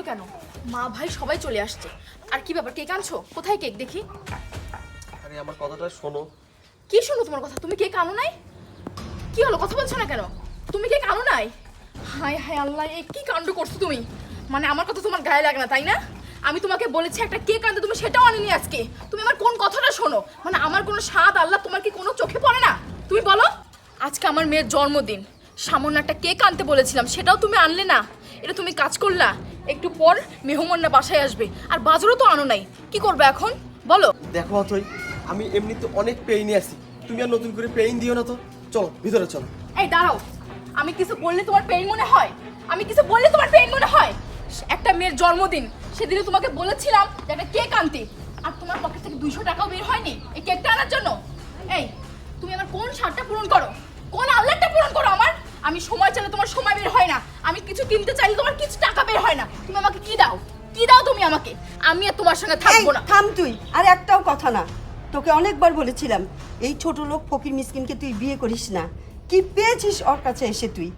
কেন? মা ভাই সবাই চলে আসছে। আর কি ব্যাপার, কেক আনছো? কোথায় কেক দেখি? আরে আমার কথাটা শোনো। কি শোনো তোমার কথা? তুমি কেক আনো নাই? কি হলো, কথা বলছো না কেন? তুমি কেক আনো নাই? হায় হায় আল্লাহ, এ কি কাণ্ড করছো তুমি? মানে আমার কথা তোমার গায়ে লাগে না, তাই না? আমি তোমাকে বলেছি একটা কেক আনতে, তুমি সেটাও আনিনি আজকে। তুমি আমার কোন কথাটা শোনো? মানে আমার কোনো স্বাদ আল্লাহ তোমার কি কোনো চোখে পড়ে না? তুমি বলো, আজকে আমার মেয়ের জন্মদিন, সামান্য একটা কেক আনতে বলেছিলাম, সেটাও তুমি আনলে না। এটা তুমি কাজ করলা? একটু পর মেহমানরা বাসায় আসবে, আর বাজারও তো আনো নাই। কি করবে এখন বলো? দেখো অথই, আমি এমনিতে অনেক পেইনে আছি, তুমি আর নতুন করে পেইন দিও না তো। চলো ভিতরে চলো। এই দাঁড়াও, আমি কিছু বললে তোমার পেইন মনে হয়? আমি কিছু বললে তোমার পেইন মনে হয়? একটা মেয়ের জন্মদিন, সেদিনে তোমাকে বলেছিলাম যে একটা কেক আনতে, আর তোমার পকেট থেকে 200 টাকাও বের হয়নি এই কেকটা আনার জন্য। এই তুমি আমার কোন স্বাদটা পূরণ করো, কোন আল্লাহটা পূরণ করো আমার? আমি সময় চাইলে তোমার সময় বের হয় না, আমি কিছু কিনতে চাইলে তোমার কিছু টাকা বের হয় না। তুমি আমাকে কি দাও? কি দাও তুমি আমাকে? আমি আর তোমার সঙ্গে থাকবো না। থাম তুই, আর একটাও কথা না। তোকে অনেকবার বলেছিলাম এই ছোট লোক ফকির মিসকিনকে তুই বিয়ে করিস না। কি পেয়েছিস ওর কাছে এসে তুই?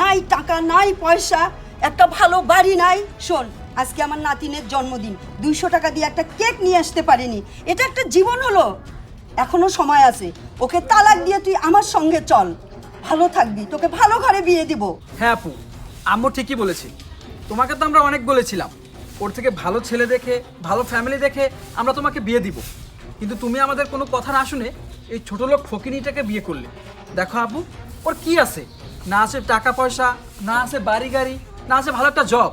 নাই টাকা, নাই পয়সা, একটা ভালো বাড়ি নাই। শোন, আজকে আমার নাতিনের জন্মদিন, 200 টাকা দিয়ে একটা কেক নিয়ে আসতে পারিনি। এটা একটা জীবন হলো? এখনো সময় আছে, ওকে তালাক দিয়ে তুই আমার সঙ্গে চল, ভালো থাকবি, তোকে ভালো ঘরে বিয়ে দিব। হ্যাঁ আপু, আম্মু ঠিকই বলেছে। তোমাকে তো আমরা অনেক বলেছিলাম ওর থেকে ভালো ছেলে দেখে, ভালো ফ্যামিলি দেখে আমরা তোমাকে বিয়ে দিব, কিন্তু তুমি আমাদের কোনো কথা না শুনে এই ছোট লোক ফকিনীটাকে বিয়ে করলে। দেখো আপু, ওর কি আছে? না আছে টাকা পয়সা, না আছে বাড়ি গাড়ি, না আছে ভালো একটা জব।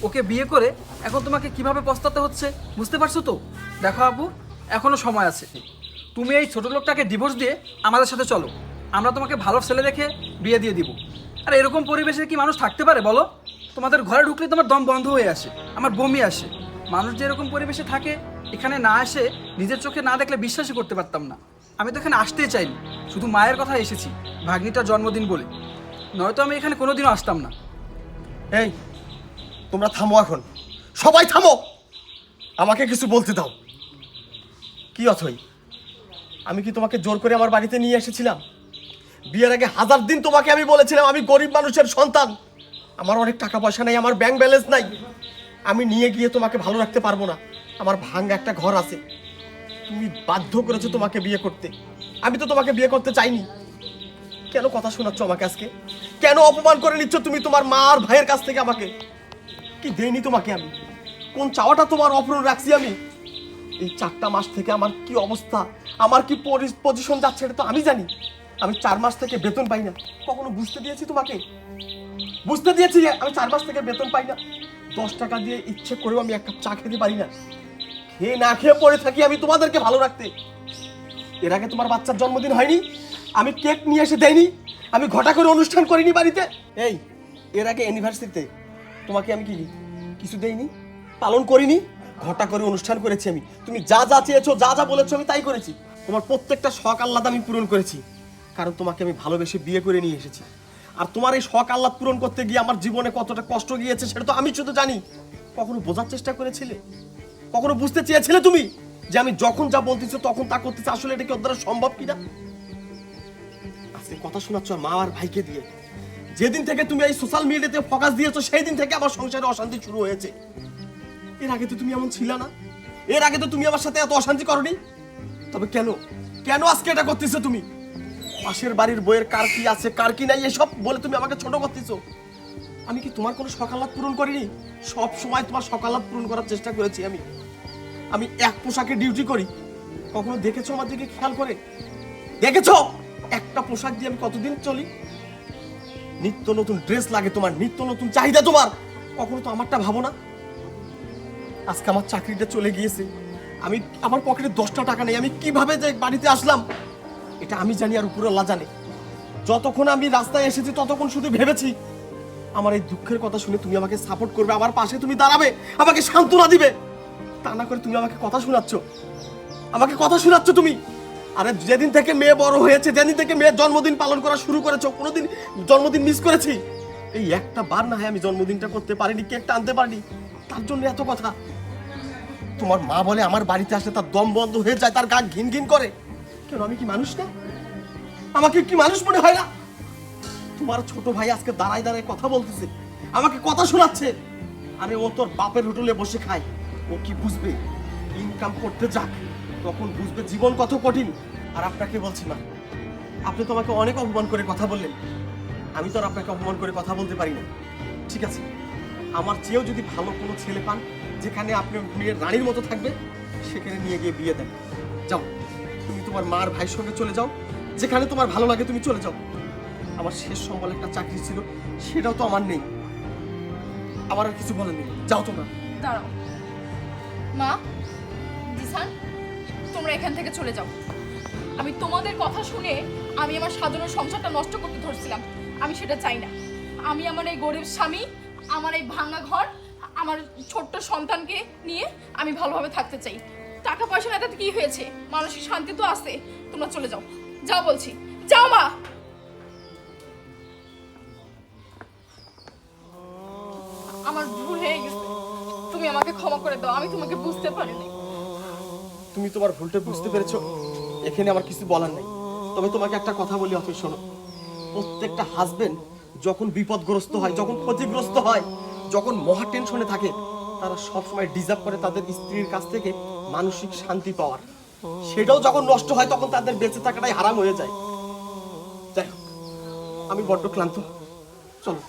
ওকে বিয়ে করে এখন তোমাকে কিভাবে পস্তাতে হচ্ছে বুঝতে পারছো তো? দেখো আপু, এখনো সময় আছে। তুমি এই ছোট লোকটাকে ডিভোর্স দিয়ে আমাদের সাথে চলো, আমরা তোমাকে ভালো ছেলে দেখে বিয়ে দিয়ে দিব। আর এরকম পরিবেশে কি মানুষ থাকতে পারে বলো? তোমাদের ঘরে ঢুকলে তোমার দম বন্ধ হয়ে আসে, আমার বমি আসে। মানুষ যে এরকম পরিবেশে থাকে, এখানে না এসে নিজের চোখে না দেখলে বিশ্বাসই করতে পারতাম না। আমি তো এখানে আসতেই চাইনি, শুধু মায়ের কথা এসেছি, ভাগ্নিটার জন্মদিন বলে। নয়তো আমি এখানে কোনোদিনও আসতাম না। এই তোমরা থামো, এখন সবাই থামো, আমাকে কিছু বলতে দাও। কি অথই, আমি কি তোমাকে জোর করে আমার বাড়িতে নিয়ে এসেছিলাম? বিয়ের আগে 1000 দিন তোমাকে আমি বলেছিলাম আমি গরিব মানুষের সন্তান, আমার অনেক টাকা পয়সা নাই, আমার ব্যাংক ব্যালেন্স নাই, আমি নিয়ে গিয়ে তোমাকে ভালো রাখতে পারবো না, আমার ভাঙা একটা ঘর আছে। তুমি বাধ্য করেছো তোমাকে বিয়ে করতে, আমি তো তোমাকে বিয়ে করতে চাইনি। কেন কথা শোনাচ্ছ আমাকে আজকে? কেন অপমান করে নিচ্ছ তুমি তোমার মা আর ভাইয়ের কাছ থেকে আমাকে? কি দেইনি তোমাকে আমি? কোন চাওয়াটা তোমার অপূরণ রাখছি আমি? এই 4টা মাস থেকে আমার কি অবস্থা, আমার কি পজিশন যাচ্ছে এটা তো আমি জানি। আমি 4 মাস থেকে বেতন পাই না, কখনো বুঝতে দিয়েছি তোমাকে? বুঝতে দিয়েছি যে আমি 4 মাস থেকে বেতন পাই না? 10 টাকা দিয়ে ইচ্ছে করেও আমি এক কাপ চা খেতে পারি না, খেয়ে না খেয়ে পড়ে থাকি আমি তোমাদেরকে ভালো রাখতে। এর আগে তোমার বাচ্চার জন্মদিন হয়নি, আমি কেক নিয়ে এসে দেইনি, আমি ঘটা করে অনুষ্ঠান করিনি বাড়িতে। এই এর আগে অ্যানিভার্সারিতে তোমাকে আমি কি কিছু দেইনি, পালন করিনি? ঘটা করে অনুষ্ঠান করেছি আমি, তুমি যা যা চেয়েছো, যা যা বলেছো আমি তাই করেছি। তোমার প্রত্যেকটা শখ আহ্লাদ আমি পূরণ করেছি, কারণ তোমাকে আমি ভালোবেসে বিয়ে করে নিয়ে এসেছি। আর তোমার এই শখ আহ্লাদ পূরণ করতে গিয়ে আমার জীবনে কতটা কষ্ট গিয়েছে সেটা তো আমি শুধু জানি। কখনো বোঝার চেষ্টা করেছিলে? কখনো বুঝতে চেয়েছিলে তুমি যে আমি যখন যা বলতেছো তখন তা করতেছি? আসলে এটা কি ওর দ্বারা সম্ভব কিনা? আজকে কথা শোনাচ্ছ মা আর ভাইকে দিয়ে। যেদিন থেকে তুমি এই সোশ্যাল মিডিয়াতে ফোকাস দিয়েছো সেই দিন থেকে আমার সংসারে অশান্তি শুরু হয়েছে। এর আগে তো তুমি এমন ছিল না, এর আগে তো তুমি আমার সাথে এত অশান্তি করনি। তবে কেন কেন আজকে এটা করতেছো তুমি? পাশের বাড়ির বইয়ের কার কি আছে কার কি নাই এসব বলে তুমি আমাকে ছোট করতেছো। আমি কি তোমার কোনো সকালাত পূরণ করিনি? সব সময় তোমার সকালাত পূরণ করার চেষ্টা করেছি আমি। আমি এক পোশাকে ডিউটি করি, কখনো দেখেছো আমার দিকে খেয়াল করে? দেখেছো একটা পোশাক দিয়ে আমি কতদিন চলি? নিত্য নতুন ড্রেস লাগে তোমার, নিত্য নতুন চাহিদা তোমার, কখনো তো আমারটা ভাবো না? আজকে আমার চাকরিটা চলে গিয়েছে, আমি আমার পকেটে 10টা টাকা নেই, আমি কিভাবে যে বাড়িতে আসলাম এটা আমি জানি আর উপরে আল্লাহ জানে। যতক্ষণ আমি রাস্তায় এসেছি ততক্ষণ শুধু ভেবেছি আমার এই দুঃখের কথা শুনে তুমি আমাকে সাপোর্ট করবে, আমার পাশে তুমি দাঁড়াবে, আমাকে সান্ত্বনা দিবে। তা না করে তুমি আমাকে কথা শোনাচ্ছ, আমাকে কথা শোনাচ্ছ তুমি। আরে যেদিন থেকে মেয়ে বড় হয়েছে, যেদিন থেকে মেয়ের জন্মদিন পালন করা শুরু করেছো, কোনোদিন জন্মদিন মিস করেছি? এই একটা বার না হয় আমি জন্মদিনটা করতে পারিনি, কেকটা আনতে পারিনি, তার জন্য এত কথা। তোমার মা বলে আমার বাড়িতে আসলে তার দম বন্ধ হয়ে যায়, তার গা ঘিন ঘিন করে। কেন আমি কি মানুষ না? আমাকে কি মানুষ মনে হয় না? তোমার ছোট ভাই আজকে দাঁড়ায় দাঁড়ায় কথা বলতেছে, আমাকে কথা শোনাচ্ছে, আরে ও তোর বাপের হোটেলে বসে খায়, ও কি বুঝবে? ইনকাম করতে যাক, তখন বুঝবে জীবন কত কঠিন। আর আপনাকে বলছি না, আপনি তো আমাকে অনেক অপমান করে কথা বললেন, আমি তো আর আপনাকে অপমান করে কথা বলতে পারি না। ঠিক আছে, আমার চেয়েও যদি ভালো কোনো ছেলে পান যেখানে আপনি মেয়ের রানীর মতো থাকবে, সেখানে নিয়ে গিয়ে বিয়ে দেন। যাও, তুমি তোমার মার ভাইয়ের সঙ্গে চলে যাও, যেখানে তোমার ভালো লাগে তুমি চলে যাও। আমার শেষ সম্বল একটা চাকরি ছিল, সেটাও তো আমার নেই। আমার আর কিছু বলার নেই, যাও তোমরা। দাঁড়াও মা, জিসান, তোমরা এখান থেকে চলে যাও। আমি তোমাদের কথা শুনে আমি আমার সাধারণ সংসারটা নষ্ট করতে ধরছিলাম, আমি সেটা চাই না। আমি আমার এই গরিব স্বামী, আমার এই ভাঙা ঘর, আমার ছোট্ট সন্তানকে নিয়ে আমি ভালোভাবে থাকতে চাই। টাকা পয়সা না তাতে কি হয়েছে, মানসিক শান্তি তো আছে। তোমরা চলে যাও, যাও বলছি, যাও মা। আমার ভুল হয়ে গেছে, তুমি আমাকে ক্ষমা করে দাও, আমি তোমাকে বুঝতে পারিনি। তুমি তোমার ভুলটা বুঝতে পেরেছো, এখানে আমার কিছু বলার নেই। তবে তোমাকে একটা কথা বলি অথই, শোনো। প্রত্যেকটা হাজবেন্ড যখন বিপদগ্রস্ত হয়, যখন ক্ষতিগ্রস্ত হয়, যখন মহা টেনশনে থাকে, তারা সবসময় ডিজার্ভ করে তাদের স্ত্রীর কাছ থেকে মানসিক শান্তি পাওয়ার। সেটাও যখন নষ্ট হয়, তখন তাদের বেঁচে থাকাটাই হারাম হয়ে যায়। যাই হোক, আমি বড্ড ক্লান্ত, চলো।